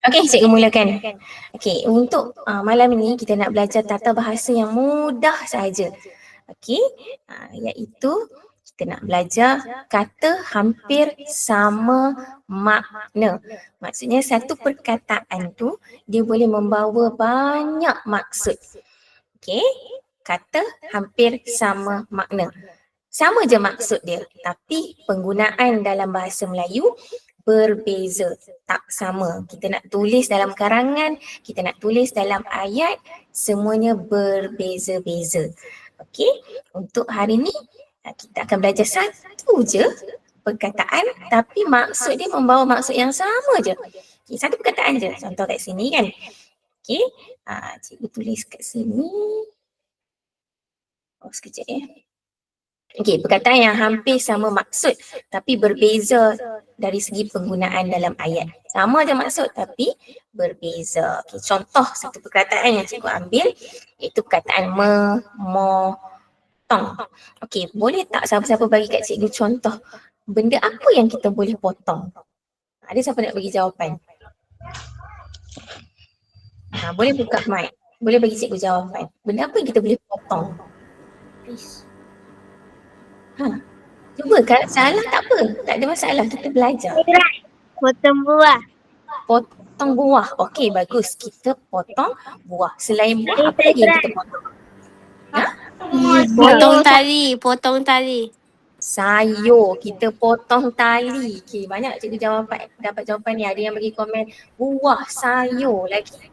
Okey, cikgu mulakan. Okey, untuk malam ini kita nak belajar tata bahasa yang mudah saja. Okey, iaitu kita nak belajar kata hampir sama makna. Maksudnya satu perkataan tu dia boleh membawa banyak maksud. Okey, kata hampir sama makna. Sama je maksud dia, tapi penggunaan dalam bahasa Melayu berbeza, tak sama. Kita nak tulis dalam karangan, kita nak tulis dalam ayat, semuanya berbeza-beza. Okey, untuk hari ni kita akan belajar satu je perkataan tapi maksud dia membawa maksud yang sama je. Okay, satu perkataan je, contoh kat sini kan. Okey, cikgu tulis kat sini. Sekejap ya. Okey, perkataan yang hampir sama maksud tapi berbeza dari segi penggunaan dalam ayat. Sama je maksud tapi berbeza. Okey, contoh satu perkataan yang cikgu ambil iaitu perkataan memotong. Okey, boleh tak siapa-siapa bagi kat cikgu contoh benda apa yang kita boleh potong? Ada siapa nak bagi jawapan? Boleh buka mic. Boleh bagi cikgu jawapan. Benda apa yang kita boleh potong? Please. Cuba kalau salah tak apa, tak ada masalah, kita belajar. Potong buah. Potong buah, okey bagus, kita potong buah. Selain buah apa lagi yang kita potong? Potong tali. Sayur, kita potong tali. Okey, banyak cikgu dapat jawapan ni. Ada yang bagi komen buah, sayur lagi.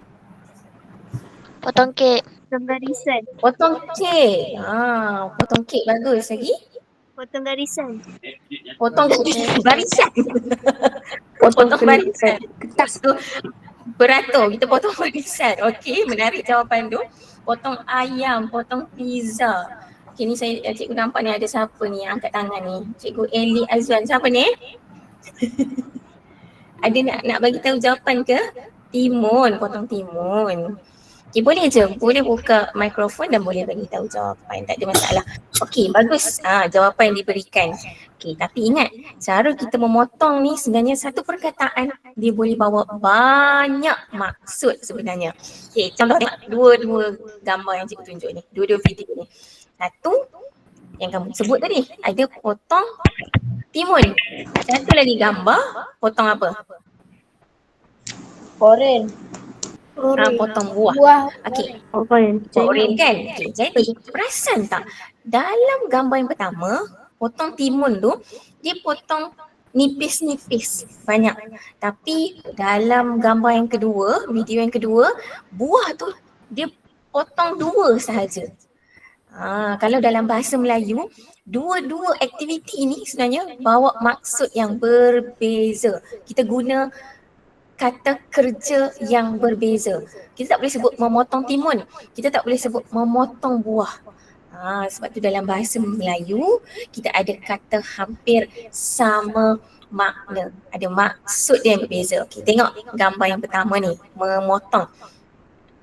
Potong kek. Potong garisan. Potong kek. Potong kek bagus lagi. Potong garisan. Potong barisan. Potong barisan. Kertas tu beratur, kita potong barisan. Okey, menarik jawapan tu. Potong ayam, potong pizza. Okey, ni cikgu nampak ni ada siapa ni yang angkat tangan ni. Cikgu Eli Azwan. Siapa ni? Ada nak bagi tahu jawapan ke? Timun, potong timun. Okey, boleh je. Boleh buka mikrofon dan boleh bagi tahu jawapan. Tak ada masalah. Okey, bagus. Jawapan yang diberikan. Okey, tapi ingat, cara kita memotong ni sebenarnya satu perkataan dia boleh bawa banyak maksud sebenarnya. Okey, contoh tengok dua gambar yang cikgu tunjuk ni. Dua video ni. Satu yang kamu sebut tadi, ada potong timun. Satu lagi gambar, potong apa? Oren. Potong buah. Okey. Oren kan? Okay, jadi perasan tak? Dalam gambar yang pertama, potong timun tu, dia potong nipis-nipis banyak. Tapi dalam gambar yang kedua, video yang kedua, buah tu dia potong dua sahaja. Kalau dalam bahasa Melayu, dua-dua aktiviti ini sebenarnya bawa maksud yang berbeza. Kita guna kata kerja yang berbeza. Kita tak boleh sebut memotong timun. Kita tak boleh sebut memotong buah. Sebab tu dalam bahasa Melayu, kita ada kata hampir sama makna. Ada maksud dia yang berbeza. Okey, tengok gambar yang pertama ni, memotong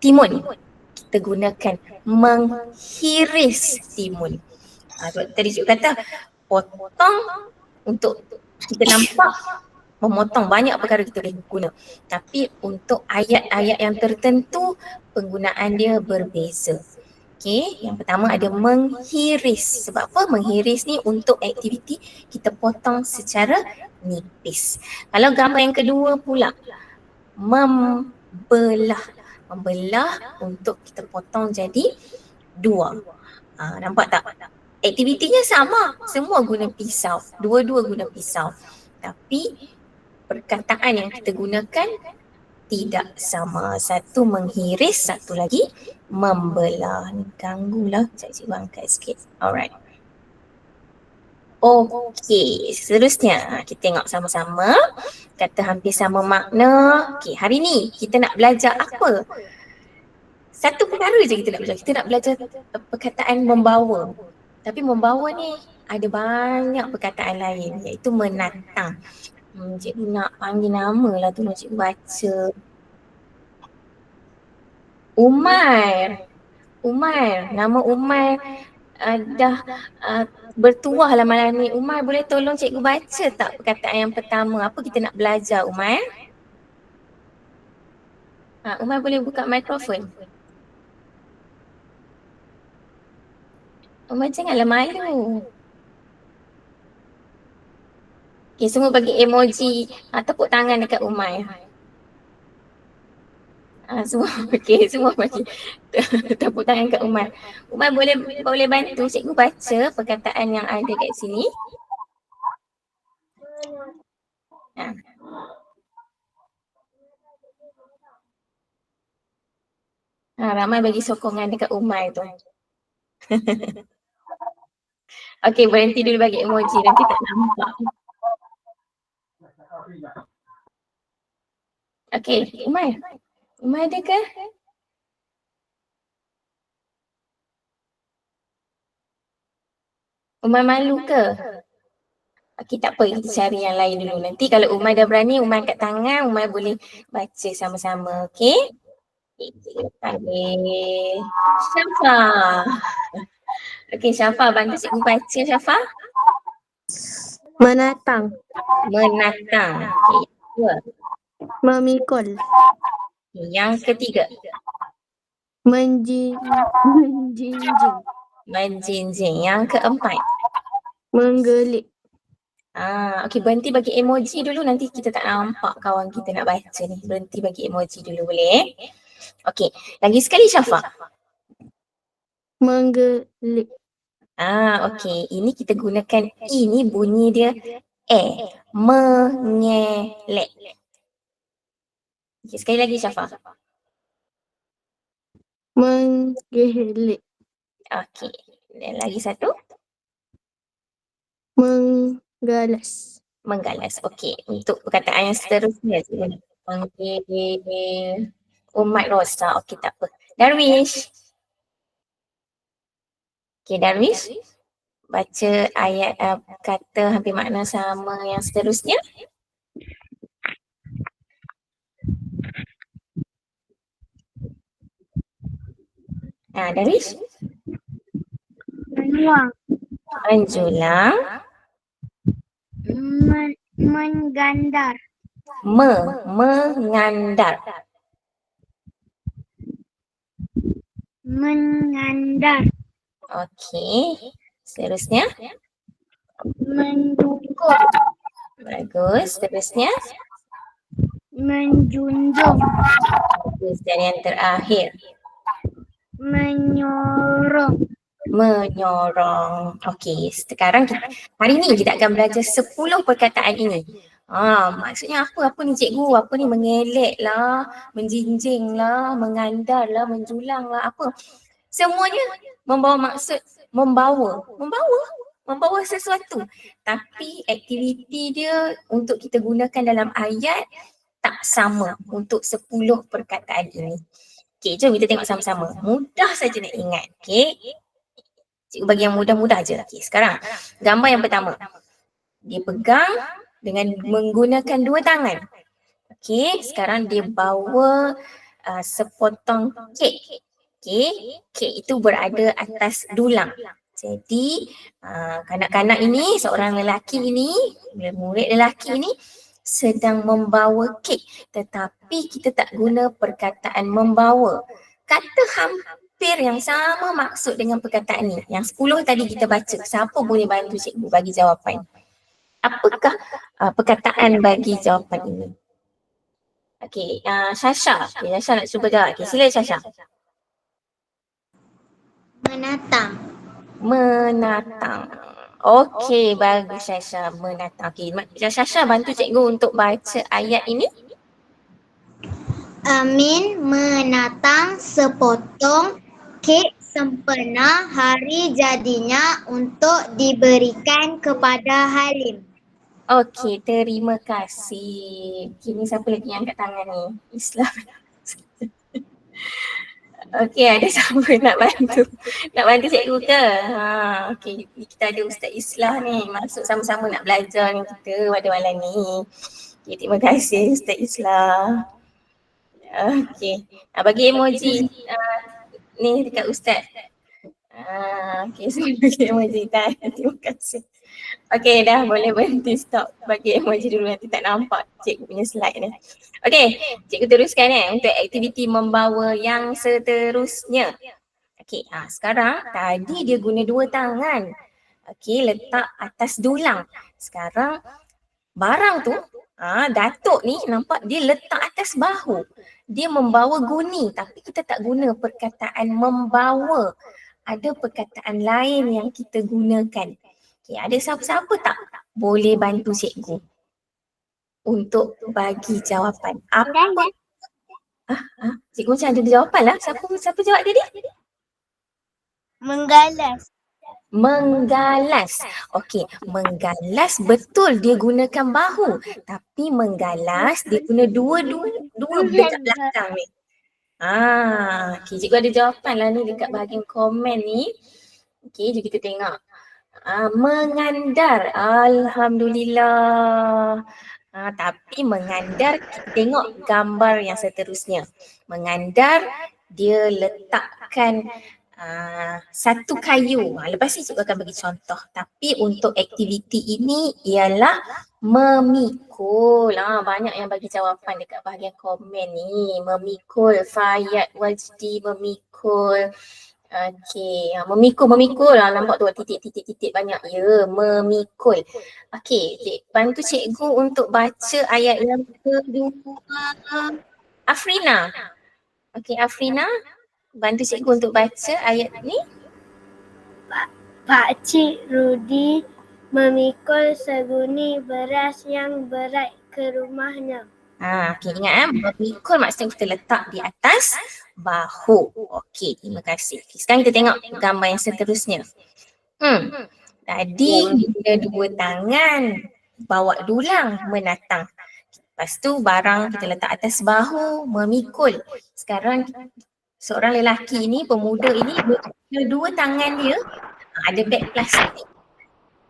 timun. Kita gunakan menghiris timun. Tadi cikgu kata potong untuk kita nampak memotong, banyak perkara kita boleh guna. Tapi untuk ayat-ayat yang tertentu penggunaan dia berbeza. Okey, yang pertama ada menghiris. Sebab apa? Menghiris ni untuk aktiviti kita potong secara nipis. Kalau gambar yang kedua pula, membelah. Membelah untuk kita potong jadi dua. Nampak tak? Aktivitinya sama, semua guna pisau. Dua-dua guna pisau. Tapi perkataan yang kita gunakan tidak sama. Satu menghiris, satu lagi membelah. Ni ganggulah. Cikgu angkat sikit. Alright. Okey, seterusnya kita tengok sama-sama. Kata hampir sama makna. Okey, hari ni kita nak belajar apa? Satu perkara je kita nak belajar. Kita nak belajar perkataan membawa. Tapi membawa ni ada banyak perkataan lain iaitu menatang. Cikgu nak panggil nama lah tu, cikgu baca. Umar, nama Umar dah bertuah lah malam ni. Umar, boleh tolong cikgu baca tak perkataan yang pertama? Apa kita nak belajar, Umar? Umar boleh buka mikrofon. Umar janganlah malu. Okay, semua bagi emoji tepuk tangan dekat Umar. Semua okay, semua bagi tepuk tangan kat Umar. Umar boleh bantu cikgu baca perkataan yang ada kat sini. Ha. Ramai bagi sokongan dekat Umar tu. Okay, berhenti dulu bagi emoji, nanti tak nampak. Okay, Umar. Umar ada ke? Umar malu ke? Okay, tak apa, kita cari yang lain dulu. Nanti kalau Umar dah berani, Umar angkat tangan, Umar boleh baca sama-sama, okay? Kita panggil Syafa. Okay, Syafa, bantu cikgu baca, Syafa. Menatang. Menatang. Okay, dua. Memikul. Okay, yang ketiga. Menjinjing. Menjinjing. Yang keempat. Menggelik. Okay, berhenti bagi emoji dulu, nanti kita tak nampak kawan kita nak baca ni. Berhenti bagi emoji dulu, boleh? Okay, lagi sekali Syafa. Menggelik. Okay, ini kita gunakan I ni bunyi dia mengelek. Okay, sekali lagi Syafa. Menggelik. Okay, dan lagi satu. Menggalas. Menggalas. Okey, untuk perkataan yang seterusnya saya nak panggil Umat Rosa. Okey, tak apa. Darwish. Okey, Darwish. Baca ayat kata hampir makna sama yang seterusnya. Darwish. Menuang. Menjulang. Menggandar. Mengandar. Mengandar. Okey. Seterusnya. Mendukung. Bagus. Seterusnya. Menjunjung. Bagus. Dan yang terakhir. Menyorong. Menyorong. Okey, sekarang hari ni kita akan belajar 10 perkataan ini. Maksudnya apa? Apa ni cikgu? Apa ni mengelek lah, menjinjing lah, mengandar lah, menjulang lah, apa? Semuanya membawa maksud membawa sesuatu. Tapi aktiviti dia untuk kita gunakan dalam ayat tak sama untuk 10 perkataan ini. Okey, jom kita tengok sama-sama. Mudah saja nak ingat. Okey. Cikgu bagi yang mudah-mudah je. Okay, sekarang gambar yang pertama. Dia pegang dengan menggunakan dua tangan. Okay, sekarang dia bawa sepotong kek. Okay, kek itu berada atas dulang. Jadi kanak-kanak ini, seorang lelaki ini, murid lelaki ini sedang membawa kek. Tetapi kita tak guna perkataan membawa. Kata hampir yang sama maksud dengan perkataan ni. Yang 10 tadi kita baca. Siapa boleh bantu cikgu bagi jawapan? Apakah perkataan bagi jawapan ini? Okey, Syasha. Okay, Syasha nak cuba jawab. Okay, sila Syasha. Menatang. Menatang. Okey, bagus Syasha. Menatang. Okey, Syasha bantu cikgu untuk baca ayat ini. Amin menatang sepotong kek sempena hari jadinya untuk diberikan kepada Halim. Okey, terima kasih. Kini siapa lagi yang angkat tangan ni? Islam. Okey, ada siapa nak bantu? Nak bantu cikgu ke? Okey, kita ada Ustaz Islah ni. Masuk sama-sama nak belajar dengan kita pada malam ni. Okey, terima kasih Ustaz Islah. Okey, bagi emoji ni dekat Ustaz. Okey, saya bagi emoji. Terima kasih. Okey, dah boleh berhenti stop. Bagi emoji dulu, nanti tak nampak cikgu punya slide ni. Okey, cikgu teruskan untuk aktiviti membawa yang seterusnya. Okey, sekarang tadi dia guna dua tangan. Okey, letak atas dulang. Sekarang barang tu, Datuk ni nampak dia letak atas bahu. Dia membawa guni, tapi kita tak guna perkataan membawa. Ada perkataan lain yang kita gunakan. Okay, ada siapa-siapa tak boleh bantu cikgu untuk bagi jawapan? Apa? Cikgu macam ada jawapan lah. Siapa jawab tadi? Menggalas. Menggalas. Okey, menggalas betul dia gunakan bahu. Tapi menggalas dia guna dua dekat belakang ni. Okey, cikgu ada jawapan lah ni dekat bahagian komen ni. Okey, jom kita tengok. Mengandar. Alhamdulillah. Tapi mengandar, kita tengok gambar yang seterusnya. Mengandar, dia letakkan satu kayu. Lepas ni cikgu akan bagi contoh. Tapi untuk aktiviti ini ialah memikul. Banyak yang bagi jawapan dekat bahagian komen ni. Memikul. Fayat Wajdi memikul. Okey, memikul. Nampak tu titik banyak. Ya, memikul. Okey, bantu cikgu untuk baca ayat yang kedua. Afrina. Okey, Afrina, bantu cikgu untuk baca ayat ni. Pak Cik Rudi memikul seguni beras yang berat ke rumahnya. Okey, ingat memikul maksudnya kita letak di atas bahu. Okey, terima kasih. Okay, sekarang kita tengok gambar yang seterusnya. Tadi dia dua tangan bawa dulang menatang. Lepas tu barang kita letak atas bahu memikul. Sekarang seorang lelaki ni, pemuda ini, dua tangan dia ada beg plastik.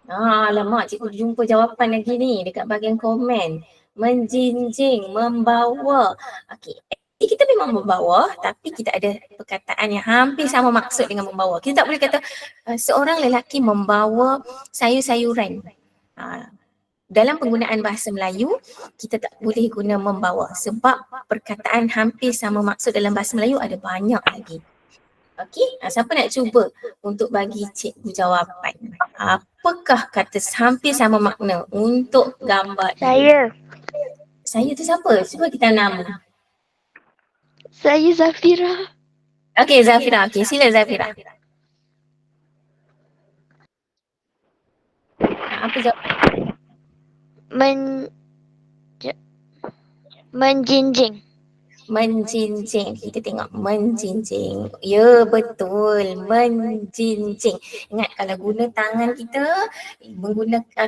Alamak, cikgu jumpa jawapan lagi ni dekat bahagian komen. Menjinjing, membawa. Okey, kita memang membawa tapi kita ada perkataan yang hampir sama maksud dengan membawa. Kita tak boleh kata seorang lelaki membawa sayur-sayuran. Dalam penggunaan bahasa Melayu, kita tak boleh guna membawa sebab perkataan hampir sama maksud dalam bahasa Melayu ada banyak lagi. Okey, siapa nak cuba untuk bagi cikgu jawapan? Apakah kata hampir sama makna untuk gambar ini? Saya tu siapa? Cuba kita nama. Saya Zafira. Okey, Zafira. Okey, sila Zafira. Apa jawapan? Menjinjing. Menjinjing. Kita tengok menjinjing. Ya, betul. Menjinjing. Ingat kalau guna tangan kita,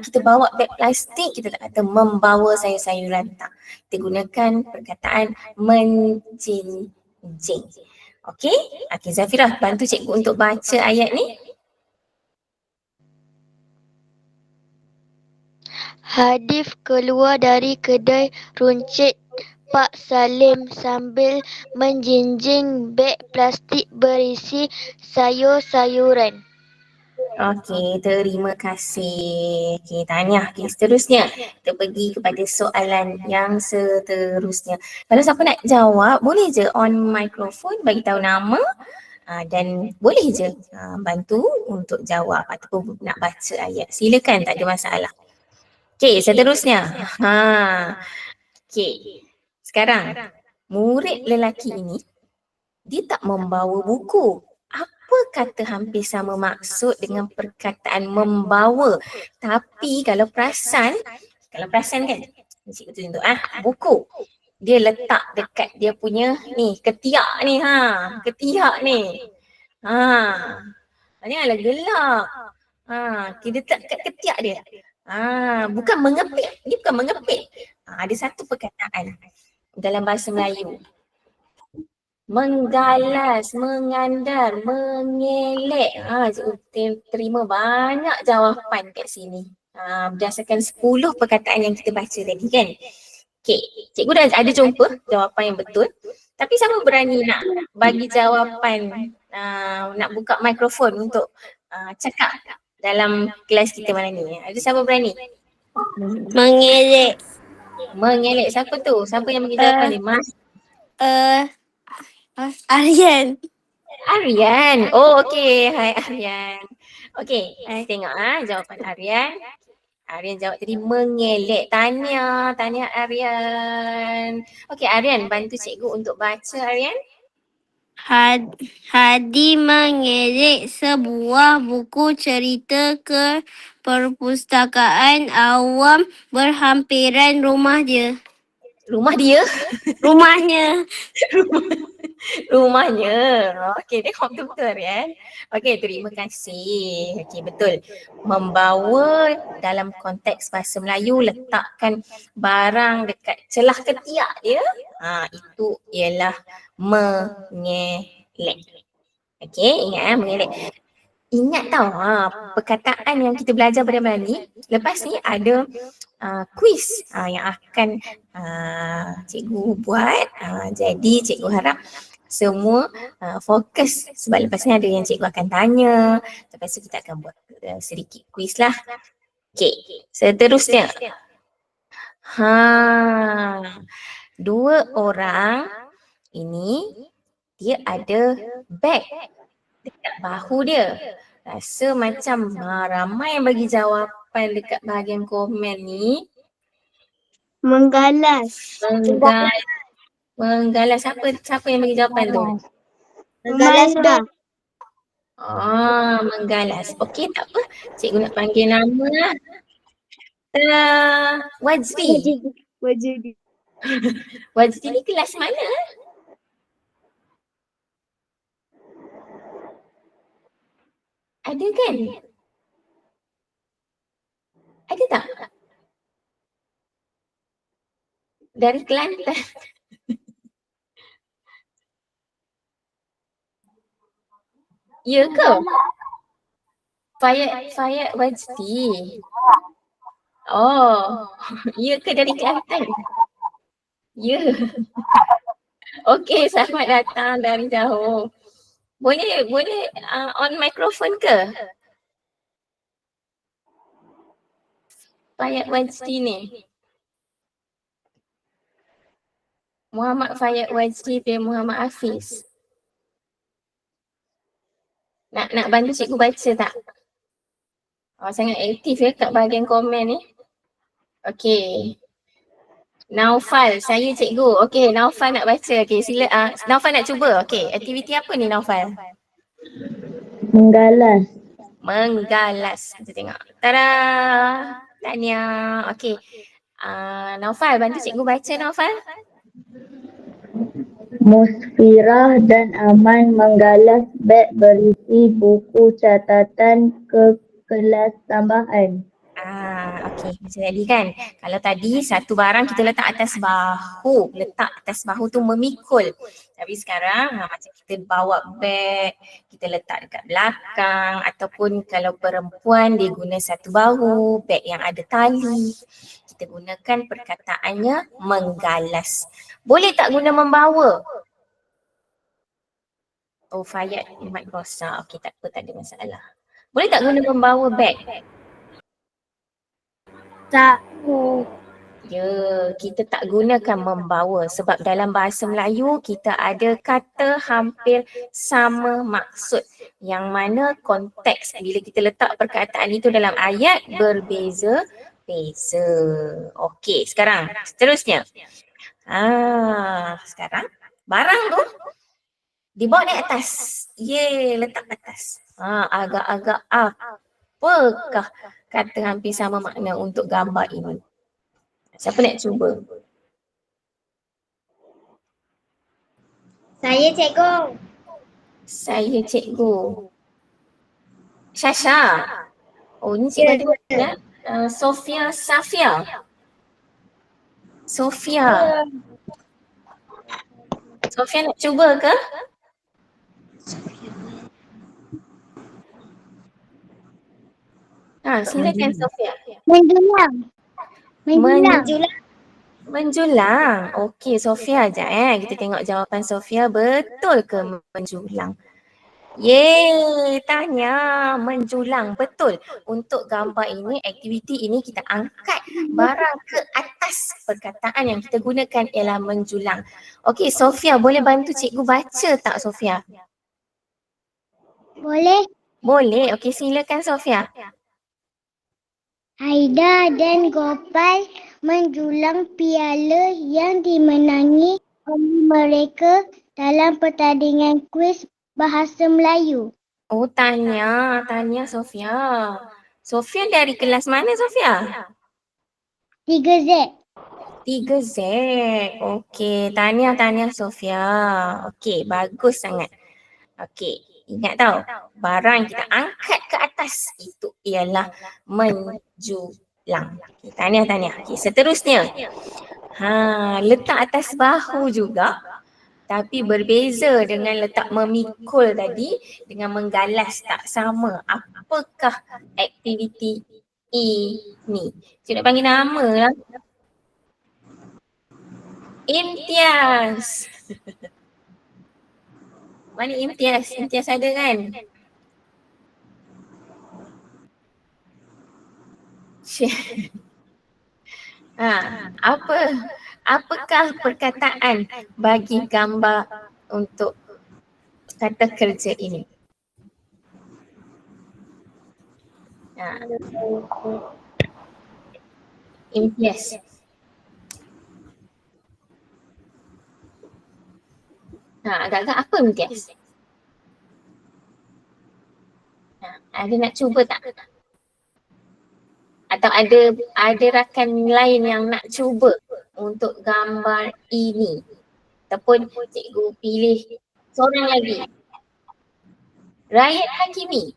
kita bawa beg plastik, kita tak kata membawa sayur-sayuran, tak. Kita gunakan perkataan menjinjing. Okey? Okey, Zafira, bantu cikgu untuk baca ayat ni. Hadif keluar dari kedai runcit Pak Salim sambil menjinjing beg plastik berisi sayur-sayuran. Okey, terima kasih. Okey, tahniah. Okey, seterusnya kita pergi kepada soalan yang seterusnya. Kalau siapa nak jawab, boleh je on microphone, bagi tahu nama dan boleh je bantu untuk jawab ataupun nak baca ayat. Silakan, tak ada masalah. Okey, seterusnya. Okey. Sekarang, murid lelaki ini, dia tak membawa buku. Apa kata hampir sama maksud dengan perkataan membawa? Tapi kalau perasan kan, cikgu tunjuk buku. Dia letak dekat dia punya ni, ketiak ni ketiak ni. Janganlah gelak. Kita letak kat ketiak dia. Bukan mengepit. Dia bukan mengepit. Ada satu perkataan dalam bahasa Melayu. Menggalas, mengandar, mengelek. Terima banyak jawapan kat sini. Berdasarkan 10 perkataan yang kita baca tadi kan. Okey, cikgu dah ada jumpa jawapan yang betul. Tapi siapa berani nak bagi jawapan, nak buka mikrofon untuk cakap dalam kelas kita malam ni? Ada siapa berani? Mengelek. Mengelek. Siapa tu? Siapa yang bagi jawapan ni? Mas Aryan. Aryan. Oh, okey. Hai Aryan. Okey, tengok jawapan Aryan. Aryan jawab tadi mengelek. Tahniah Aryan. Okey, Aryan bantu cikgu untuk baca Aryan. Hadi mengelek sebuah buku cerita ke perpustakaan awam berhampiran rumah dia. Rumah dia. Rumahnya. Rumahnya. Okey, tengok betul-betul Aryan. Okey, terima kasih. Okey, betul. Membawa dalam konteks bahasa Melayu, letakkan barang dekat celah ketiak dia. Itu ialah mengelek. Okey, ingat mengelek. Ingat tau perkataan yang kita belajar pada malam ni. Lepas ni ada kuis yang akan cikgu buat. Jadi cikgu harap semua fokus sebab lepas ni ada yang cikgu akan tanya. Lepas tu kita akan buat sedikit kuis lah. Okey, seterusnya. Dua orang ini dia ada beg dekat bahu dia. Rasa macam ramai yang bagi jawapan dekat bahagian komen ni. Menggalas. Menggalas. Siapa yang bagi jawapan tu? Menggalas dot. Menggalas. Okey, tak apa. Cikgu nak panggil nama lah. Wajdi. Wajdi ni kelas mana? Ada kan? Ada tak? Dari Kelantan. Ya ke? Fayat Wajdi. Oh, ya ke dari Kelantan? Ya. Okey, selamat datang dari jauh. Boleh on microphone ke? Fayat Wajdi ni. Muhammad Fayat Wajdi bin Muhammad Hafiz. Nak bantu cikgu baca tak? Sangat aktif ya kat bahagian komen ni. Okey. Naufal, saya cikgu. Okey, Naufal nak baca. Okey, sila. Naufal nak cuba. Okey, aktiviti apa ni Naufal? Menggalas. Kita tengok. Tada! Tahniah. Okey. Naufal, bantu cikgu baca Naufal. Musfirah dan Aman menggalas beg berisi buku catatan ke kelas tambahan. Okey, macam tadi kan. Kalau tadi satu barang kita letak atas bahu. Letak atas bahu tu memikul. Tapi sekarang macam kita bawa beg, kita letak dekat belakang. Ataupun kalau perempuan dia guna satu bahu, beg yang ada tali. Kita gunakan perkataannya menggalas. Boleh tak guna membawa? Oh, Fayat mic rosak. Okey, tak apa, tak ada masalah. Boleh tak guna membawa beg? Tak. Ya, kita tak gunakan membawa sebab dalam bahasa Melayu kita ada kata hampir sama maksud yang mana konteks bila kita letak perkataan itu dalam ayat berbeza-beza. Okey, sekarang seterusnya. Sekarang barang tu dibawa naik atas. Letak atas. Agak-agak apakah kata hampir sama makna untuk gambar ini? Siapa nak cuba? Saya cikgu. Saya cikgu. Syasha. Oh, ni cikgu ada ya. Sofia Safia. Sofia nak cuba ke? Silakan Sofia. Menjulang. Okey, Sofia sekejap kita tengok jawapan Sofia betul ke menjulang. Yeay, Tanya menjulang. Betul. Untuk gambar ini, aktiviti ini kita angkat barang ke atas. Perkataan yang kita gunakan ialah menjulang. Okey, Sofia boleh bantu cikgu baca tak Sofia? Boleh. Boleh. Okey, silakan Sofia. Haida dan Gopal menjulang piala yang dimenangi oleh mereka dalam pertandingan kuis bahasa Melayu. Oh, Tanya Sofia. Sofia dari kelas mana Sofia? 3Z. 3Z. Okey, tanya Sofia. Okey, bagus sangat. Okey, ingat tau, barang yang kita angkat ke atas itu ialah menjulang. Okey, tanya. Okey, seterusnya. Letak atas bahu juga. Tapi berbeza dengan letak memikul tadi dengan menggalas tak sama. Apakah aktiviti ini? Cikgu nak panggil nama lah. Imtiaz. Mana Imtiaz? Imtiaz ada kan? Apakah perkataan bagi gambar untuk kata kerja ini? Imtiaz. Agak-agak apa Imtiaz? Ada nak cuba tak? Atau ada rakan lain yang nak cuba untuk gambar ini? Ataupun cikgu pilih seorang lagi. Rakyat Hakimi.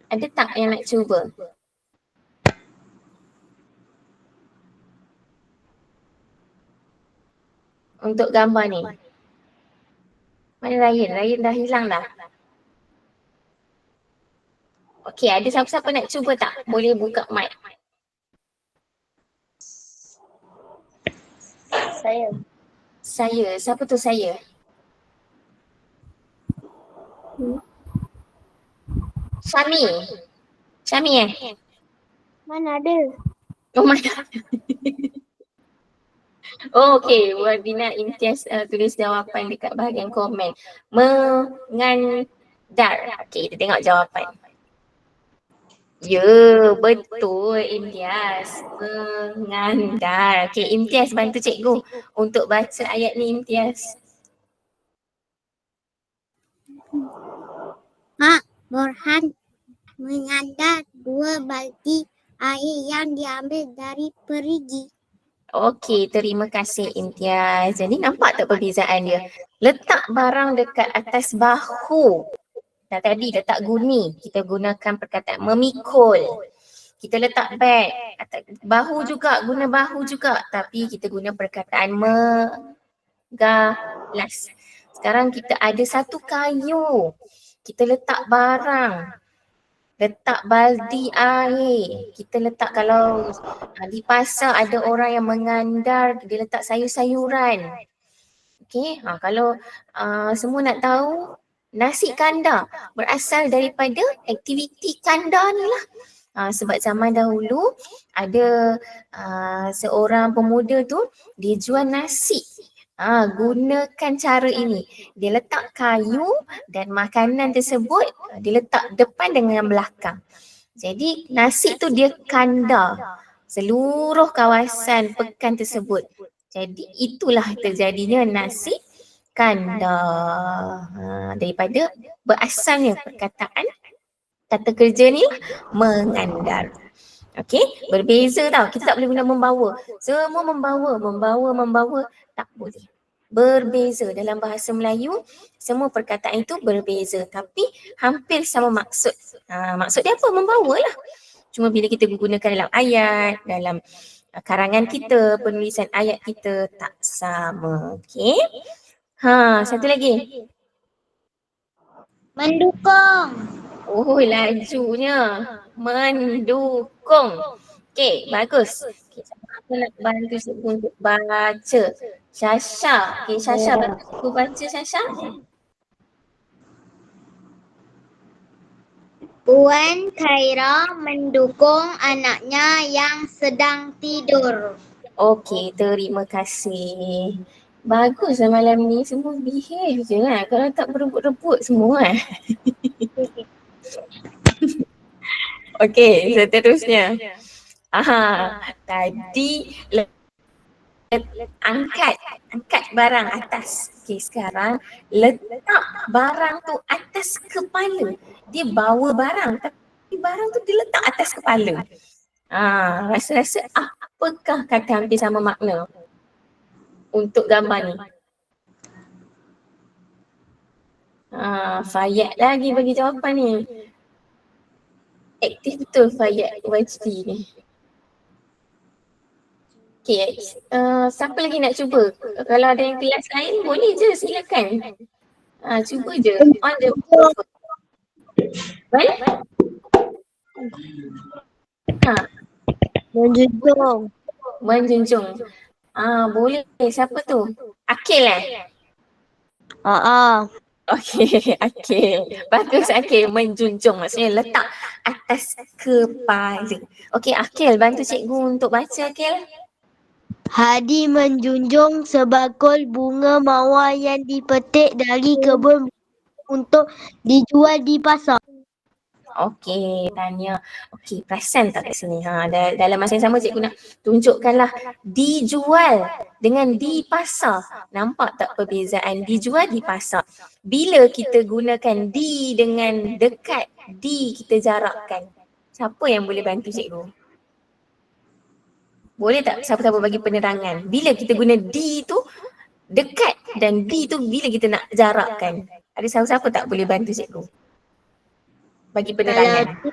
Ada tak yang nak cuba? Untuk gambar ni. Mana Ryan? Ryan dah hilang dah. Okey, ada siapa-siapa nak cuba tak? Boleh buka mic. Saya. Siapa tu saya? Syami Mana ada? Oh mana? Oh okey, Wardina Imtiaz tulis jawapan dekat bahagian komen. Mengandar. Okey, kita tengok jawapan. Ya, betul Imtiaz. Mengandar. Okey, Imtiaz bantu cikgu untuk baca ayat ni Imtiaz. Borhan mengandar 2 balti air yang diambil dari perigi. Okey, terima kasih Imtiaz. Jadi nampak tak perbezaan dia? Letak barang dekat atas bahu. Dan tadi letak guni, kita gunakan perkataan memikul. Kita letak beg, bahu juga, guna bahu juga. Tapi kita guna perkataan menggalas. Sekarang kita ada satu kayu. Kita letak barang. Letak baldi air. Kita letak kalau di pasar ada orang yang mengandar, dia letak sayur-sayuran. Okey, kalau semua nak tahu, nasi kandar berasal daripada aktiviti kandar ni lah. Sebab zaman dahulu ada seorang pemuda tu, dia jual nasi. Gunakan cara ini. Dia letak kayu dan makanan tersebut dia letak depan dengan belakang. Jadi nasi tu dia kandar seluruh kawasan pekan tersebut. Jadi itulah terjadinya nasi kandar. Daripada berasalnya perkataan kata kerja ni mengandar. Okey, berbeza tau. Kita tak boleh guna membawa. Semua membawa tak boleh. Berbeza dalam bahasa Melayu, semua perkataan itu berbeza tapi hampir sama maksud. Maksud dia apa? Membawa lah. Cuma bila kita gunakan dalam ayat, dalam karangan kita, penulisan ayat kita tak sama. Okey. Satu lagi. Mendukung. Oh, lajunya. Mendukung. Okey, bagus. Okay. nak bantu cikgu untuk baca. Syasha. Okay, Syasha Ya. bantu cikgu baca Syasha. Puan Khaira mendukung anaknya yang sedang tidur. Okey, terima kasih. Baguslah malam ni semua behave je kan. Kalau tak berebut-rebut semua kan. Okey, seterusnya. Tadi angkat barang atas. Okey, sekarang letak barang tu atas kepala. Dia bawa barang tapi barang tu dia letak atas kepala. Rasa-rasa apakah kata hampir sama makna untuk gambar ni? Fayat lagi bagi jawapan ni. Aktif betul Fayat YHD ni. Okay, siapa lagi nak cuba? Kalau ada yang kelas lain boleh je, silakan. Cuba je. On the microphone. Baik? Menjunjung. Menjunjung. Boleh. Siapa tu? Akil Okey, Akil. Bagus Akil, menjunjung maksudnya letak atas kepala. Okey, Akil bantu cikgu untuk baca Akil. Hadi menjunjung sebakul bunga mawar yang dipetik dari kebun untuk dijual di pasar. Okey, tanya. Okey, perasan tak kat sini? Dalam masa yang sama cikgu nak tunjukkanlah dijual dengan di pasar. Nampak tak perbezaan dijual di pasar? Bila kita gunakan di dengan dekat, di kita jarakkan. Siapa yang boleh bantu cikgu? Boleh tak siapa-siapa bagi penerangan? Bila kita guna di tu dekat dan di tu bila kita nak jarakkan. Ada siapa-siapa tak boleh bantu cikgu? Bagi penerangan.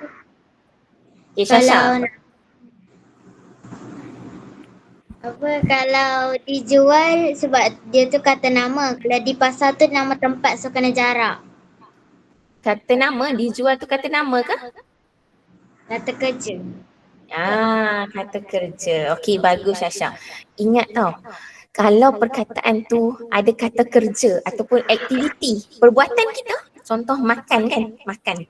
Okay, Syasha. Kalau dijual sebab dia tu kata nama. Kalau di pasar tu nama tempat, so kena jarak. Kata nama, dijual tu kata nama ke? Kata kerja. Kata kerja. Okey, bagus Syasha. Ingat tau, kalau perkataan tu ada kata kerja ataupun aktiviti, perbuatan kita, contoh makan kan, makan.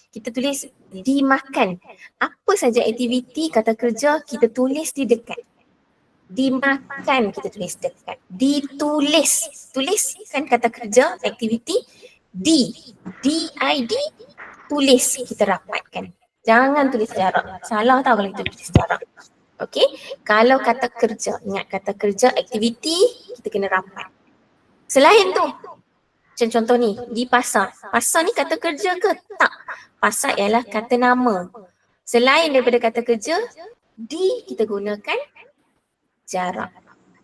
Kita tulis dimakan. Apa saja aktiviti kata kerja kita tulis di dekat. Dimakan kita tulis dekat. Ditulis. Tulis kan kata kerja, aktiviti. D-I-D, tulis kita rapatkan. Jangan tulis jarak. Salah tau kalau kita tulis jarak. Okey, kalau kata kerja, ingat kata kerja, aktiviti, kita kena rapat. Selain tu, macam contoh ni, di pasar. Pasar ni kata kerja ke? Tak. Pasar ialah kata nama. Selain daripada kata kerja, di kita gunakan jarak.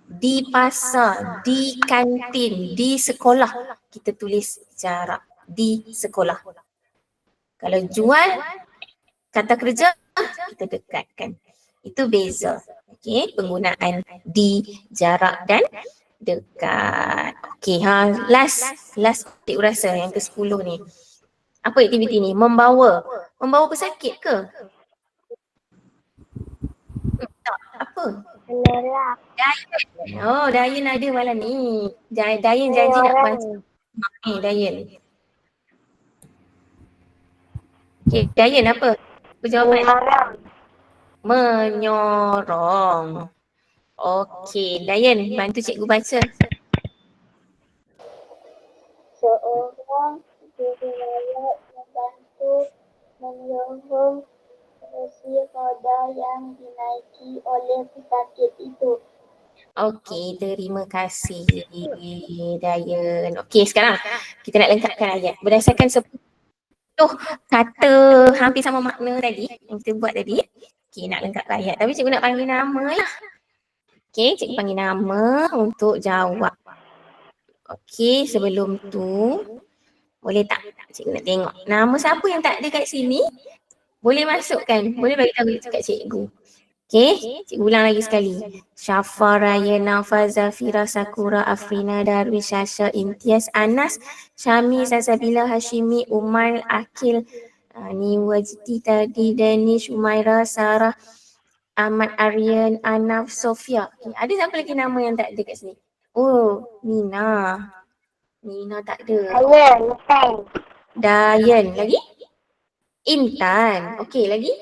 Di pasar, di kantin, di sekolah, kita tulis jarak. Di sekolah. Kalau jual, kata kerja, kita dekatkan. Itu beza. Okey, penggunaan di, jarak dan dekat. Okey, last titik urasa yang ke-10 ni. Apa aktiviti ni? Membawa. Membawa pesakit ke? Tak. Apa? Melelap. Dayan ada malam ni. Dayan janji nak bantu. Dayan. Okey, Dayan apa? Apa jawapan? Menyorong. Okey, Dayan bantu cikgu baca. Seorang jururawat membantu menyorong kursi roda yang dinaiki oleh pesakit itu. Okey, terima kasih Dayan. Okey, sekarang kita nak lengkapkan ayat. Berdasarkan 10 kata hampir sama makna tadi yang kita buat tadi. Okey, nak lengkapkan ayat. Tapi cikgu nak panggil nama lah. Okey, cikgu panggil nama untuk jawab. Okey, sebelum tu boleh tak cikgu nak tengok nama siapa yang tak ada kat sini? Boleh masukkan, boleh bagi tahu kat cikgu. Okey, cikgu ulang lagi sekali. Syafa, Rayana, Faza, Fira, Sakura, Afrina, Darwish, Syasha, Imtiaz, Anas, Syami, Sazabila, Hashimi, Umar, Akil, ni Wajdi tadi, Danish, Umaira, Sarah, Ahmad Aryan, Anaf, Sofia. Okay. Ada siapa lagi nama yang tak ada kat sini? Oh, Nina. Nina tak ada. Saya, Intan. Dayan. Lagi? Intan. Okey, lagi?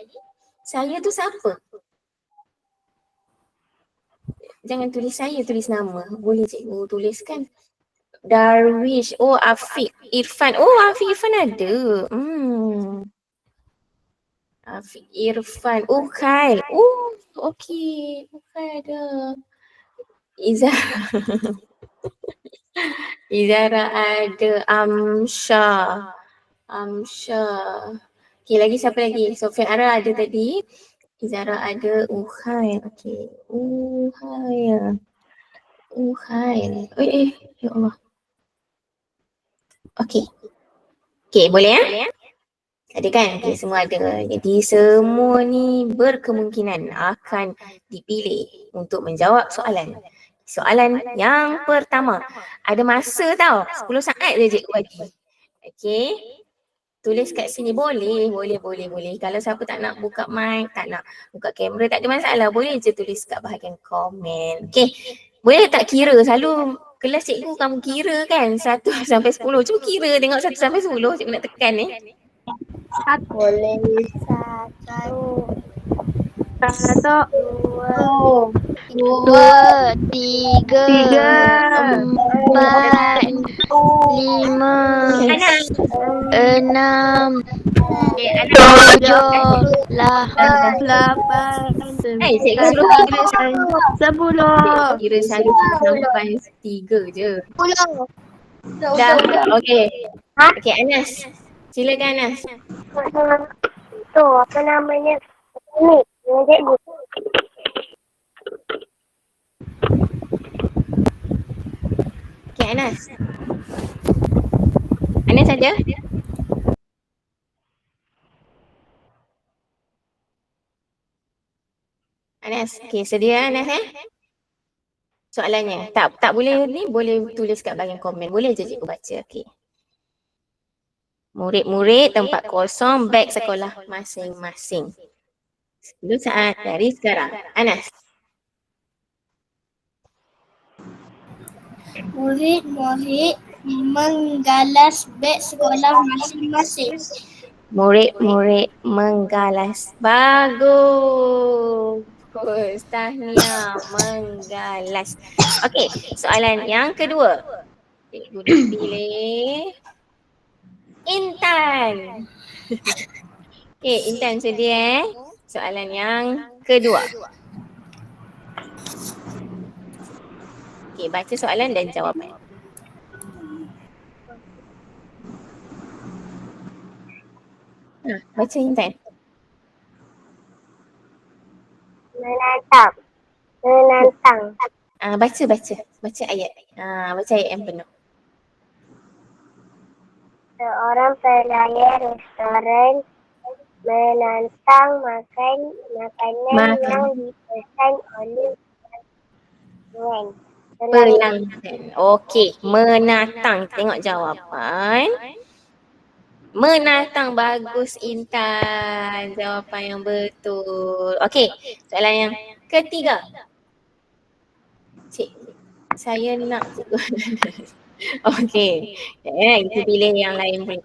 Saya tu siapa? Jangan tulis saya, tulis nama. Boleh cikgu tuliskan. Darwish. Oh, Afiq. Irfan. Oh, Afiq Irfan ada. Afiq Irfan. Oh, Khail. Oh, okey. Oh, Khail ada. Izara. Izara ada. Amsyah. Okey, lagi siapa lagi? Sofian Ara ada tadi. Izara ada. Khail. Okey. Khail. Ya Allah. Okey. Okey, boleh ya? Ada kan? Okey, semua ada. Jadi semua ni berkemungkinan akan dipilih untuk menjawab soalan. Soalan yang pertama. Ada masa tau. 10 saat je cikgu bagi. Okey. Tulis kat sini boleh. Kalau siapa tak nak buka mic, tak nak buka kamera, tak ada masalah. Boleh je tulis kat bahagian komen. Okey. Boleh tak kira? Selalu kelas cikgu kamu kira kan 1 sampai 10. Cuba kira tengok 1 sampai 10. Cikgu nak tekan ni. Boleh. 1. 2, 3, 4, 5, 6, 7, 8, Cikgu suruh kira 10. Kira 1 sampai 3 je. 10. Dah. Okey. Okey, Anas. Silakan Anas. Tu apa namanya? Ni, dengan cikgu. Okey, Anas. Anas ada? Anas, okey, sedia Anas soalannya. Tak boleh ni, boleh tulis kat bahagian komen. Boleh je cikgu baca. Okey. Murid-murid tempat kosong beg sekolah masing-masing. 10 saat dari sekarang. Anas. Murid-murid menggalas beg sekolah masing-masing. Murid-murid menggalas. Bagus. Tahniah, menggalas. Okey, soalan yang kedua. Cikgu nak pilih Intan. Okey, Intan sedia soalan yang kedua. Okey, baca soalan dan jawapan. Baca Intan. Menantang. Baca ayat. Baca ayat yang penuh. Seorang pelayan restoran menantang makanan yang dipesan oleh pelanggan. Okey, menantang. Tengok jawapan. Menantang, bagus Intan. Jawapan yang betul. Okey, soalan yang ketiga. Saya nak okey. Kita pilih yang lain pun.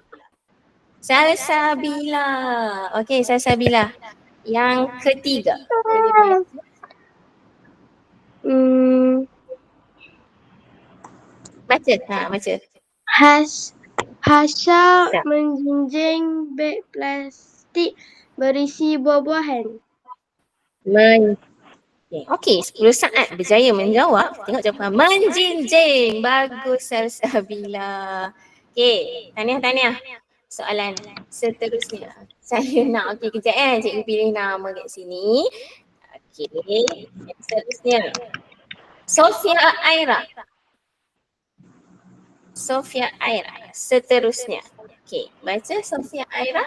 Salsabila. Okey, Salsabila. Yang ketiga. Boleh baca. Baca. Hasha menjinjing beg plastik berisi buah-buahan. Okey, 10 saat berjaya menjawab. Tengok jawapan. Menjinjing. Bagus Salsabila. Okey, tahniah. Soalan seterusnya. Saya nak, okey kejap cikgu pilih nama kat sini. Okey, seterusnya. Sofia Aira. Seterusnya. Okey, baca Sofia Aira.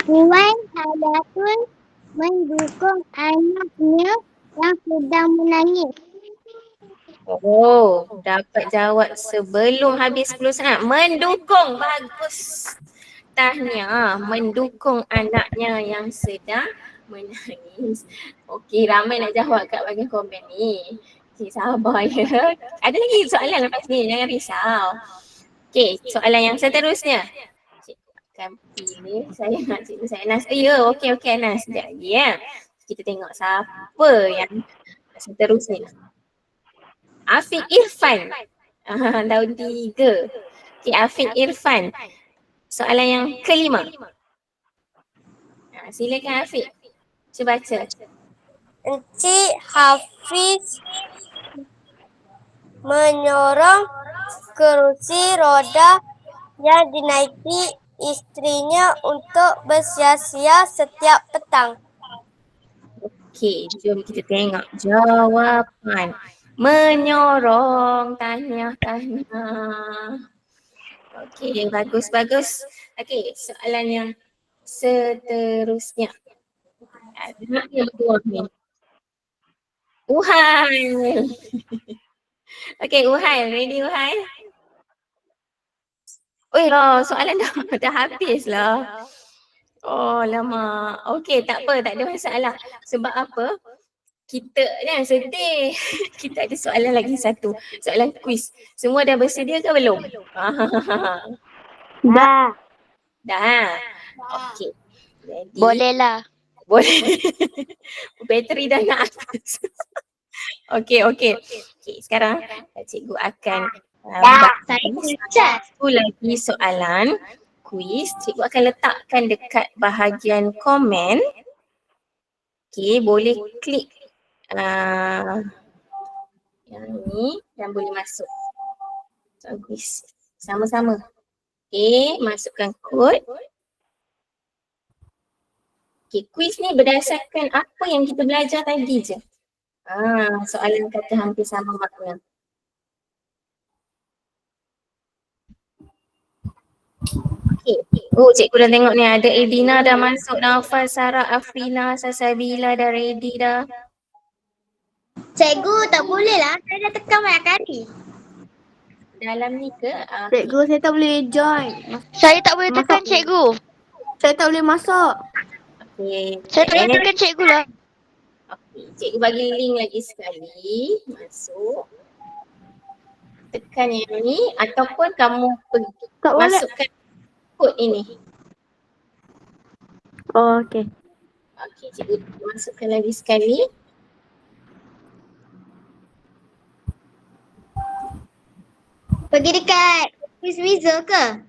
Puan Hadatul mendukung anaknya yang sedang menangis. Oh, dapat jawab sebelum habis 10 saat. Mendukung, bagus. Tahniah, mendukung anaknya yang sedang Menangis. Okey, ramai nak jawab kat bahagian komen ni. Cik sabar ya. Ada lagi soalan lepas ni, jangan risau. Okey, soalan yang seterusnya. Cikgu akan pilih saya nak cikgu saya Anas. Ya, okey Anas. Sekejap lagi ya. Kita tengok siapa yang seterusnya. Afiq Irfan. Tahun 3. Okey, Afiq Irfan. Soalan yang kelima. Silakan Afiq. Cuba baca. Encik Hafiz menyorong kerusi roda yang dinaiki istrinya untuk bersia-sia setiap petang. Okey, jom kita tengok jawapan. Menyorong, tahniah. Okey, bagus. Okey, soalan yang seterusnya. Ada yang buah ni. Uhan. Okey, Uhan. Ready Uhan? Soalan dah habis lah. Oh lama. Okey, tak apa, tak ada masalah. Sebab apa? Kita jangan sedih. Kita ada soalan lagi satu. Soalan kuis. Semua dah bersedia ke belum? Dah. Okey. Jadi, Bolehlah. boleh. Bateri dah nak habis. Okey. Sekarang cikgu akan satu lagi soalan kuis. Cikgu akan letakkan dekat bahagian komen. Okey, boleh klik yang ni dan boleh masuk. Soalan kuis. Sama-sama. Okey, masukkan kod. Okey, kuis ni berdasarkan apa yang kita belajar tadi je. Soalan kata hampir sama makna. Okey. Cikgu dah tengok ni ada Edina dah masuk, Naufal, Sarah, Afrina, Sasabila dah ready dah. Cikgu tak boleh lah. Saya dah tekan banyak kali. Dalam ni ke? Cikgu, saya tak boleh join. Saya tak boleh tekan cikgu. Saya tak boleh masuk. Okey. Saya tak boleh tekan cikgu lah. Okey, cikgu bagi link lagi sekali. Masuk. Tekan yang ni ataupun kamu pergi Tak boleh. masukkan kod ini. Oh, okey. Okey, cikgu masukkan lagi sekali. Pergi dekat quiz Wiza ke?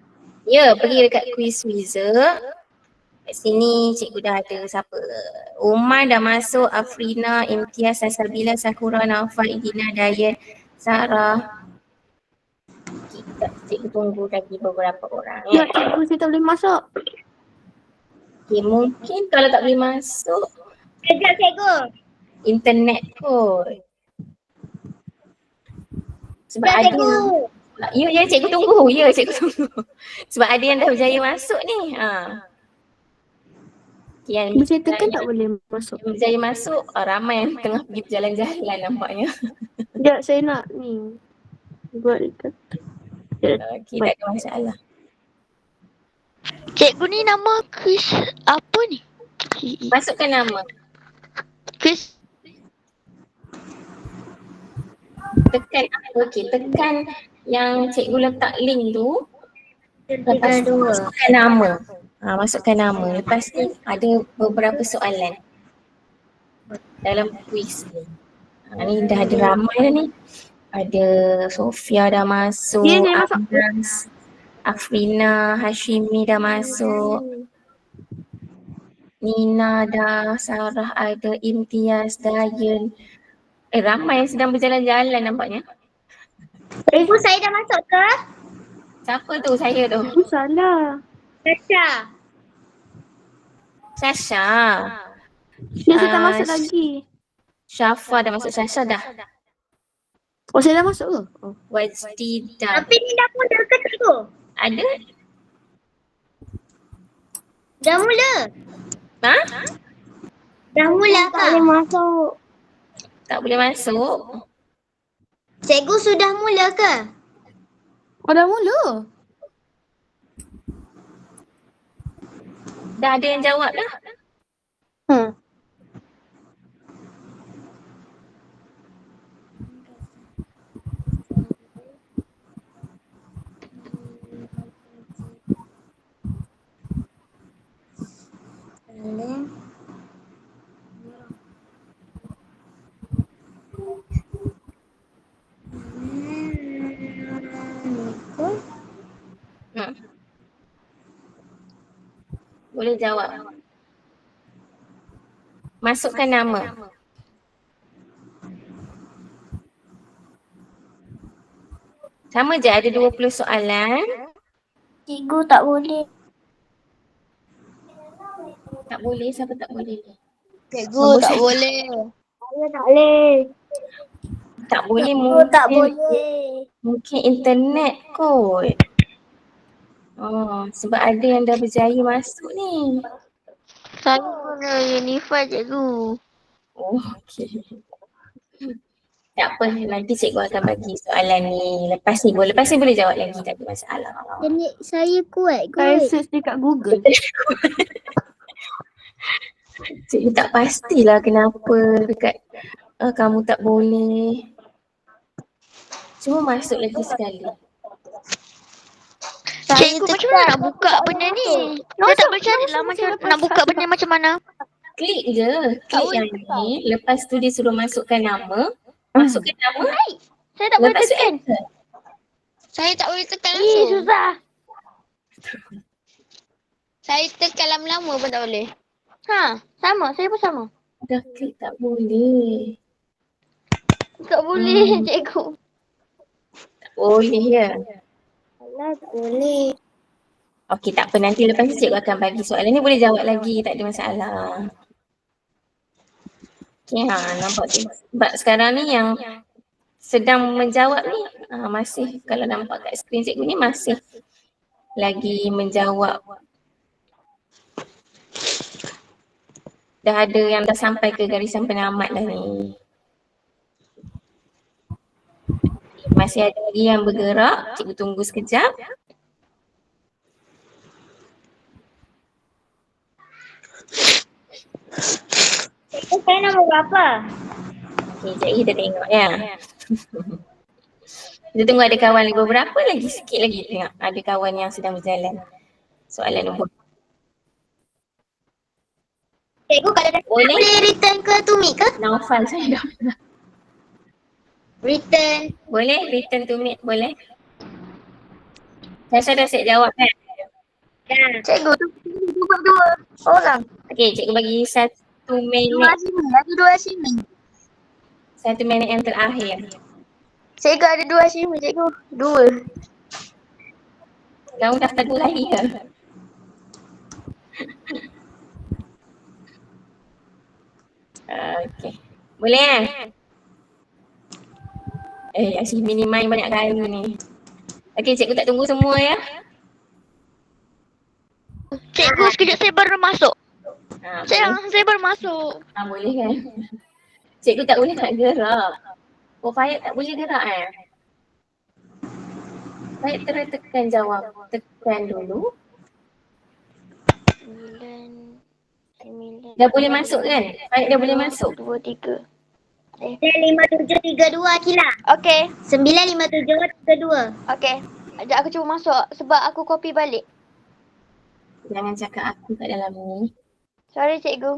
Ya, pergi dekat quiz Wiza. Kat sini cikgu dah ada siapa? Umar dah masuk, Afrina, Imtiaz, Sasabila, Sakura, Naufal, Idina, Dayan, Sarah. Cikgu tunggu lagi beberapa orang. Ya, cikgu, saya tak boleh masuk. Okay, mungkin kalau tak boleh masuk Sekejap cikgu. internet kot. Sebab Sekejap ada cikgu. Ya, cikgu tunggu. Sebab ada yang dah berjaya masuk ni. Okay, yang Cikgu, saya tekan tak boleh masuk. yang berjaya masuk, ramai yang tengah pergi berjalan-jalan nampaknya. Sekejap, saya nak ni. Buat dekat. Okay, tak ada masalah. Cikgu ni nama kuis apa ni? Masukkan nama. Kuis Tekan tekan yang cikgu letak link tu. Lepas tu masukkan nama. Masukkan nama. Lepas ni ada beberapa soalan dalam kuis ni. Ni dah ada ramai dah ni. Ada Sofia dah masuk, Ya, saya masuk. Abras, Afrina, Hashimi dah masuk. Nina dah, Sarah ada, Imtiaz, Dayan. Ramai yang sedang berjalan-jalan nampaknya. Cikgu saya dah masuk ke? Siapa tu? Saya tu. Oh, salah. Tasha. Sasha. Ya, saya tak masuk lagi. Syafa dah masuk. Sasha dah. Oh, saya dah masuk ke? Oh. Wajdi dah. Tapi ni dah mula ke cikgu? Ada? Dah mula. Ha? Dah mula tak ke? boleh masuk. Tak boleh masuk. Cikgu sudah mula ke? Oh, dah mula? Dah ada yang jawab dah. boleh jawab. Masukkan nama. Sama je, ada 20 soalan. Cikgu tak boleh. Tak boleh, siapa tak boleh? Cikgu tak boleh. Saya tak boleh. Tak boleh Cikgu tak mungkin, boleh. mungkin internet kot. Oh, sebab ada yang dah berjaya masuk ni. Saya guna Unify cikgu. Oh, okey. Tak apa, nanti cikgu akan bagi soalan ni. Lepas ni boleh jawab lagi, tak ada masalah. Saya kuat Saya kot. search dekat Google. Cikgu tak pastilah kenapa dekat kamu tak boleh. Cuma masuk lagi sekali. Cikgu macam mana nak buka benda ni? Saya tak bercari lah macam nak buka benda macam mana. Klik je. Klik yang ni. Lepas tu dia suruh masukkan nama. Masukkan nama. Saya tak boleh Lepas tu tekan. enter. Saya tak boleh tekan langsung. Susah. Saya tekan lama-lama pun tak boleh. Ha, sama. Saya pun sama. Dah klik tak boleh. Tak boleh cikgu. Tak boleh ya. Alah, tak boleh. Okey, tak apa. Nanti lepas ni cikgu akan bagi soalan ni. Boleh jawab lagi. Tak ada masalah. Okey, nampak tu. Sebab sekarang ni yang sedang menjawab ni masih, kalau nampak kat skrin cikgu ni masih lagi menjawab. Dah ada yang dah sampai ke garisan penamat dah ni. Masih ada lagi yang bergerak. Cikgu tunggu sekejap. Saya nombor berapa? Okey, sekejap kita tengok ya. Kita tunggu ada kawan lagi beberapa lagi, sikit lagi tengok. Ada kawan yang sedang berjalan. Soalan nombor. Cikgu kalau dah Boleh? boleh return ke Tumi ke? Naufal saya dah. Return. Boleh? Return to meet boleh? Saya dah siap jawab kan? Ya. Cikgu tu buat dua orang. Okey, cikgu bagi 1 Dua minit. sini, ada dua sini. 1 minit yang terakhir. Cikgu ada dua sini, cikgu. Dua. Kamu dah tadi lagi ke? Okey. Boleh kan? Asyik mini-main banyak kali ni. Okey, cikgu tak tunggu semua ya. Cikgu sekejap saya baru masuk. Boleh? Saya baru masuk. Boleh kan? Cikgu tak boleh nak gerak. Oh, Fayat tak boleh gerak Fayat terus tekan jawab. Tekan dulu. 9. Dah boleh masuk kan? Fayat dah boleh masuk. 2, 3. 5732 Akila. Okey. 95732. Okey. Sekejap aku cuba masuk sebab aku copy balik. Jangan cakap aku kat dalam ni. Sorry cikgu.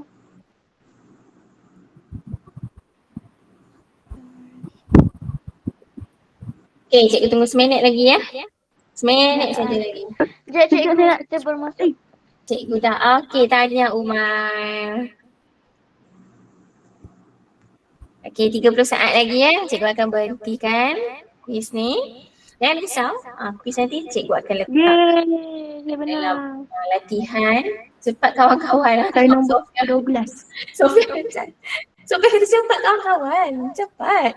Okay, cikgu tunggu seminit lagi ya. Seminit saja lagi. Sekejap cikgu, kita baru masuk. Cikgu dah. Okey, tanya Umar. Okey, 30 saat lagi ya. Cikgu akan berhentikan quiz ni. Jangan risau. Quiz nanti cikgu akan letak Yeay, saya dalam menang. latihan. Cepat kawan-kawan. Saya nombor 12. Sofia kata cepat kawan-kawan. Cepat.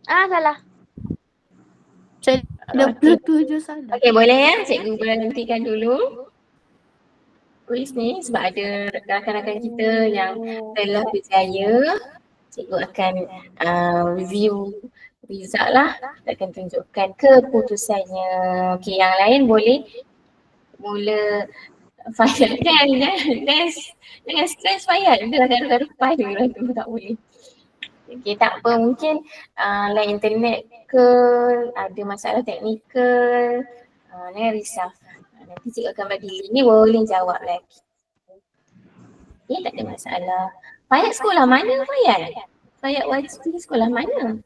Salah. Saya 27 salah. Okey, boleh ya. Cikgu berhentikan dulu quiz ni sebab ada rakan-rakan kita yang telah berjaya. Cikgu akan review result lah. Kita akan tunjukkan keputusannya. Okey, yang lain boleh mula Fayat kan? Jangan stres Fayat. Dia dah garu-garu kepala lah tu, tak boleh. Okey, tak apa, mungkin line internet ke, ada masalah teknikal, jangan risau. Nanti cikgu akan bagi link ni, boleh jawab lagi. Okay, tak ada masalah. Fayat sekolah mana Fayat? Fayat wajib pergi sekolah mana?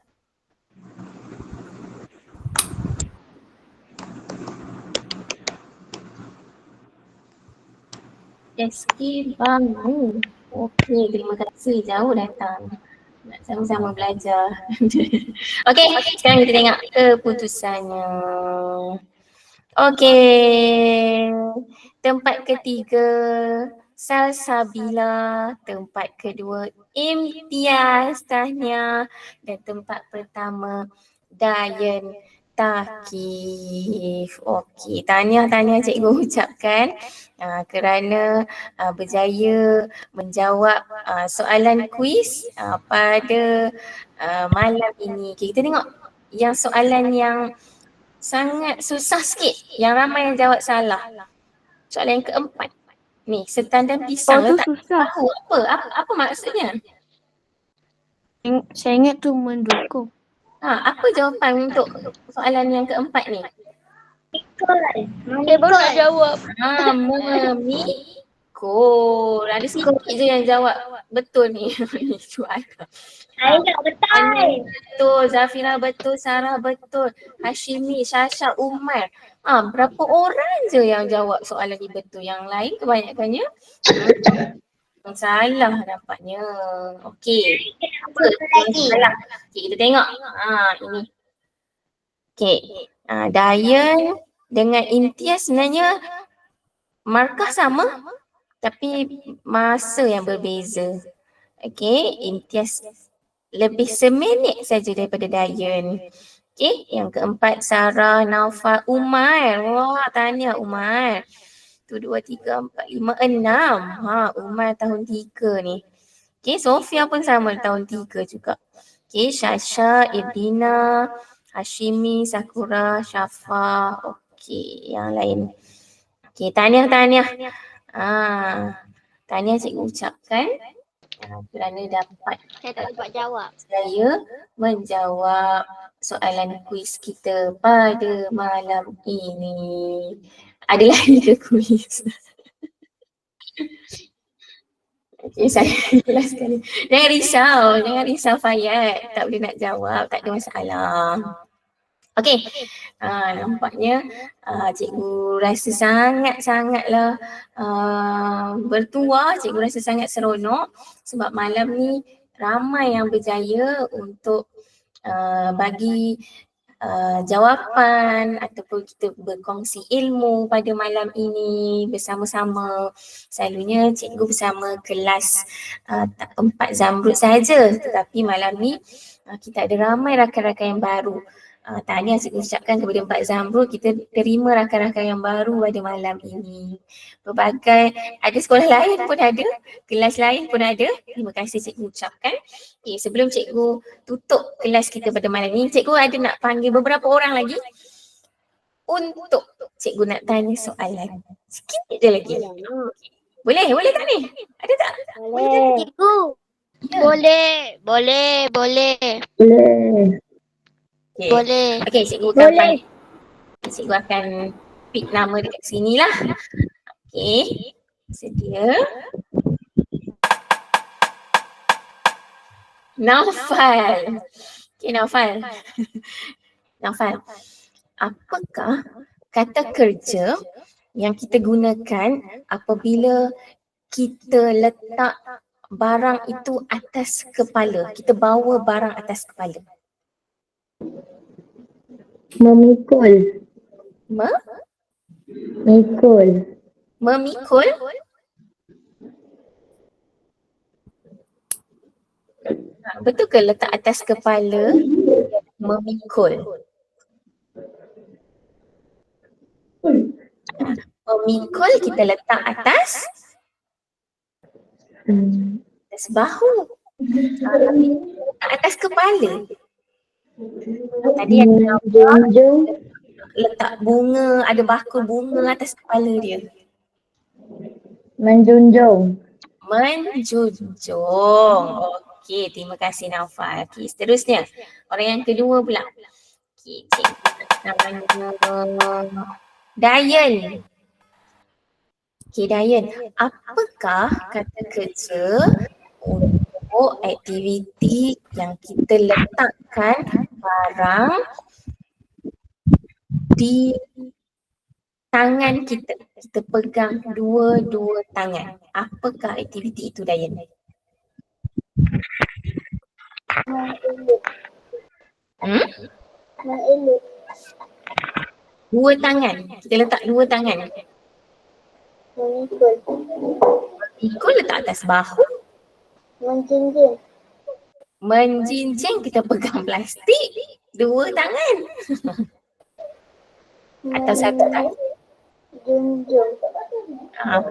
SK bangun. Okey, terima kasih. Jauh datang. Nak sama-sama belajar. Okey, sekarang kita tengok keputusannya. Okey. Tempat ketiga Salsabila, tempat kedua Imtiaz Tahniah dan tempat pertama Dayan Takif. Okey, tahniah cikgu ucapkan kerana berjaya menjawab soalan kuis pada malam ini. Okay, kita tengok yang soalan yang sangat susah sikit, yang ramai yang jawab salah. Soalan yang keempat. Ni, setan dan pisang tu letak susah. tahu apa maksudnya? Saya ingat tu mendukung. Apa jawapan untuk soalan yang keempat ni? Saya baru nak jawab. Memikul. Ada sikit je yang jawab betul ni. Saya betul. Betul, Zafira betul, Sarah betul, Hashimi, Syasha, Umar. Berapa orang je yang jawab soalan ni betul. Yang lain kebanyakannya salah nampaknya. Okey. Apa yang salah? Okey, kita tengok. Ini. Okey. Dayan dengan Imtiaz sebenarnya markah sama tapi masa yang berbeza. Okey, Imtiaz lebih seminit saja daripada Dayan. Okey, yang keempat Sarah, Naufal, Umar. Wah, tahniah Umar. 1, 2, 3, 4, 5, 6. Umar tahun 3 ni. Okey, Sofia pun sama tahun 3 juga. Okey, Syasha, Ibina, Hashimi, Sakura, Syafa. Okey, yang lain. Okey, tahniah. Tahniah cikgu ucapkan kerana dapat Saya tak dapat jawab. saya menjawab soalan kuis kita pada malam ini. Ada lagi ke kuis? Okay, saya jelaskan ni. Jangan risau Fayat. Tak boleh nak jawab, tak ada masalah. Okey, nampaknya cikgu rasa sangatlah bertuah, cikgu rasa sangat seronok sebab malam ni ramai yang berjaya untuk bagi jawapan ataupun kita berkongsi ilmu pada malam ini bersama-sama. Selalunya cikgu bersama kelas 4 Zamrud saja, tetapi malam ni kita ada ramai rakan-rakan yang baru. Tahniah cikgu ucapkan kepada 4 Zamrud, kita terima rakan-rakan yang baru pada malam ini. Berbagai, ada sekolah lain pun ada, kelas lain pun ada. Terima kasih cikgu ucapkan. Okay, sebelum cikgu tutup kelas kita pada malam ini, cikgu ada nak panggil beberapa orang lagi untuk cikgu nak tanya soalan. Sikit je lagi. Boleh tak ni? Ada tak? Boleh. Cikgu. Ya. Boleh. Okay. Boleh. Okey, cikgu akan panggil. Cikgu akan pick nama dekat sini lah. Okey, sedia. Naufal. Okey, Naufal. Apakah kata kerja yang kita gunakan apabila kita letak barang itu atas kepala? Kita bawa barang atas kepala. Memikul. Memikul? Betul ke letak atas kepala memikul? Memikul kita letak atas bahu. Tapi atas kepala. Tadi ada letak bunga, ada bakul bunga atas kepala dia. Menjunjung. Okey, terima kasih Naufal. Okey, seterusnya orang yang kedua pula. Okey, namanya Dayan. Okey, Dayan, apakah kata kerja untuk aktiviti yang kita letakkan barang di tangan kita. Kita pegang dua-dua tangan. Apakah aktiviti itu, Dayan? Mengeluk. Dua tangan. Kita letak dua tangan. Memikul. Ikut letak atas bahu. Menjinjing. Menjinjing, kita pegang plastik. Dua tangan. Atau satu kaki. Junjung.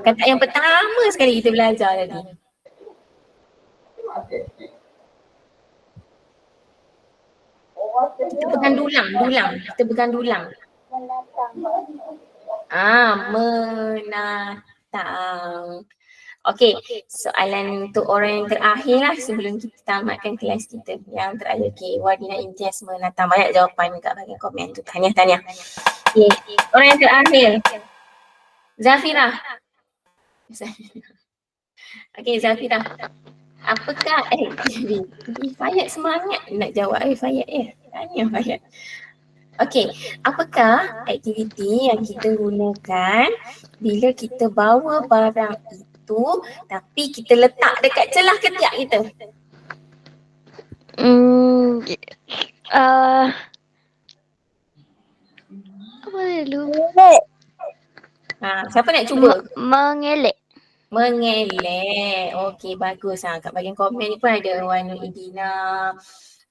Kata yang pertama sekali kita belajar tadi. Kita pegang dulang. Kita pegang dulang. Menatang. Okey, soalan untuk orang yang terakhir lah sebelum kita tamatkan kelas kita. Yang terakhir, okey, Wadina Imtiaz menatang. Banyak jawapan kat bahagian komen tu. Tahniah. Okey, orang yang terakhir. Zafira. Okey, Zafira. Apakah aktiviti? Fayat semangat nak jawab Fayat Tanya Fayat. Okey, apakah aktiviti yang kita gunakan bila kita bawa barang itu tapi kita letak dekat celah ketiak kita? Apa dulu? Siapa nak cuba? Mengelek. Mengelek. Okey, bagus. Kat bahagian komen ni pun ada Wanu Idina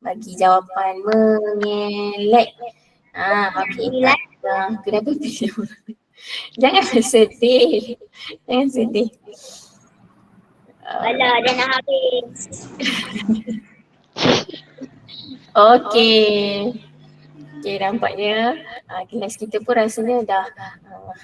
bagi jawapan mengelek. Okey. Kenapa pilih? Jangan sedih. Alah, dah nak habis. Okey, nampaknya kelas kita pun rasanya dah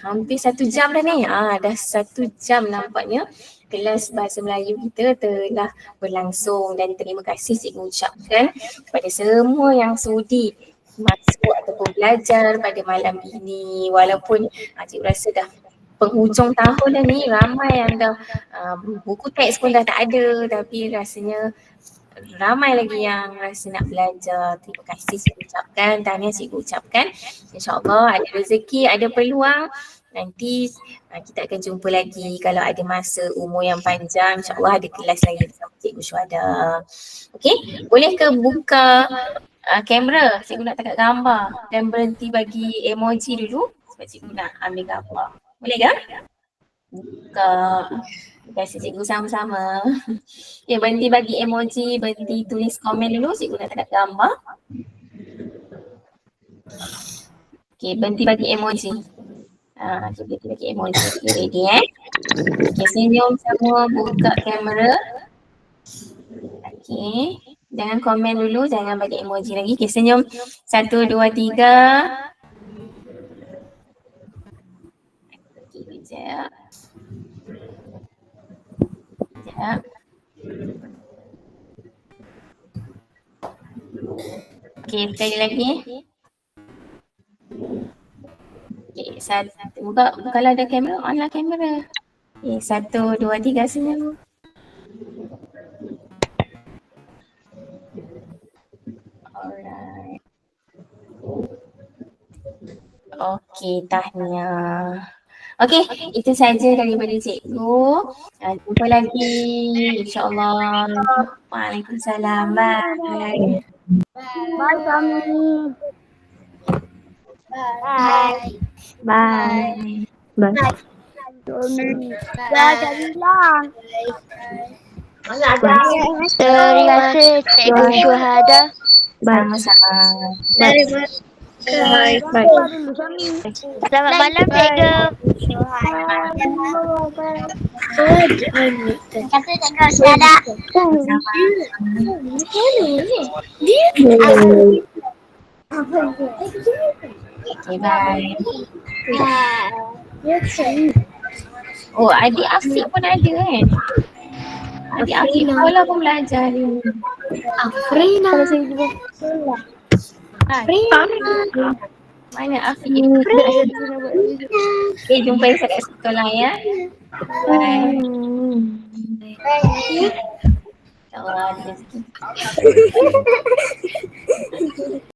hampir 1 jam dah ni. Dah 1 jam nampaknya kelas Bahasa Melayu kita telah berlangsung dan terima kasih cikgu ucapkan kepada semua yang sudi masuk ataupun belajar pada malam ini. Walaupun cikgu rasa dah penghujung tahun dah ni, ramai yang dah buku teks pun dah tak ada, tapi rasanya ramai lagi yang rasa nak belajar. Terima kasih cikgu ucapkan, tahniah cikgu ucapkan. InsyaAllah ada rezeki, ada peluang, nanti kita akan jumpa lagi kalau ada masa umur yang panjang. InsyaAllah ada kelas lagi bersama cikgu Syuhada. Okey, boleh ke buka kamera? Cikgu nak tangkap gambar dan berhenti bagi emoji dulu sebab cikgu nak ambil gambar. Boleh ke? Buka. Terima kasih cikgu, sama-sama. Ya, berhenti bagi emoji, berhenti tulis komen dulu. Cikgu nak tangkap gambar. Okey, berhenti bagi emoji. Cikgu berhenti bagi emoji. Okay, ready Okey, senyum semua, buka kamera. Okey, jangan komen dulu, jangan bagi emoji lagi. Okey, senyum. 1, 2, 3. Okey, kejap. Okey, sekali lagi. Okey, kalau ada kamera, on lah kamera. Okey, 1, 2, 3, senyum. Alright. Okey, tahniah. Okey, itu saja daripada cikgu. Jumpa lagi insyaAllah. Waalaikumsalam. Bye. Bye, Kami. Bye. Bye. Dah bilang. Terima kasih cikgu Syuhada. Sama-sama. Bye. Selamat malam cikgu. Kata cikgu Syuhada. Okay, bye. Oh, adik Afiq pun ada kan? Adik Afiq sekolah pun belajar ni. Afrina. Mana Afiq? Okay, jumpa esok kat sekolah ya. Bye. InsyaAllah ada rezeki.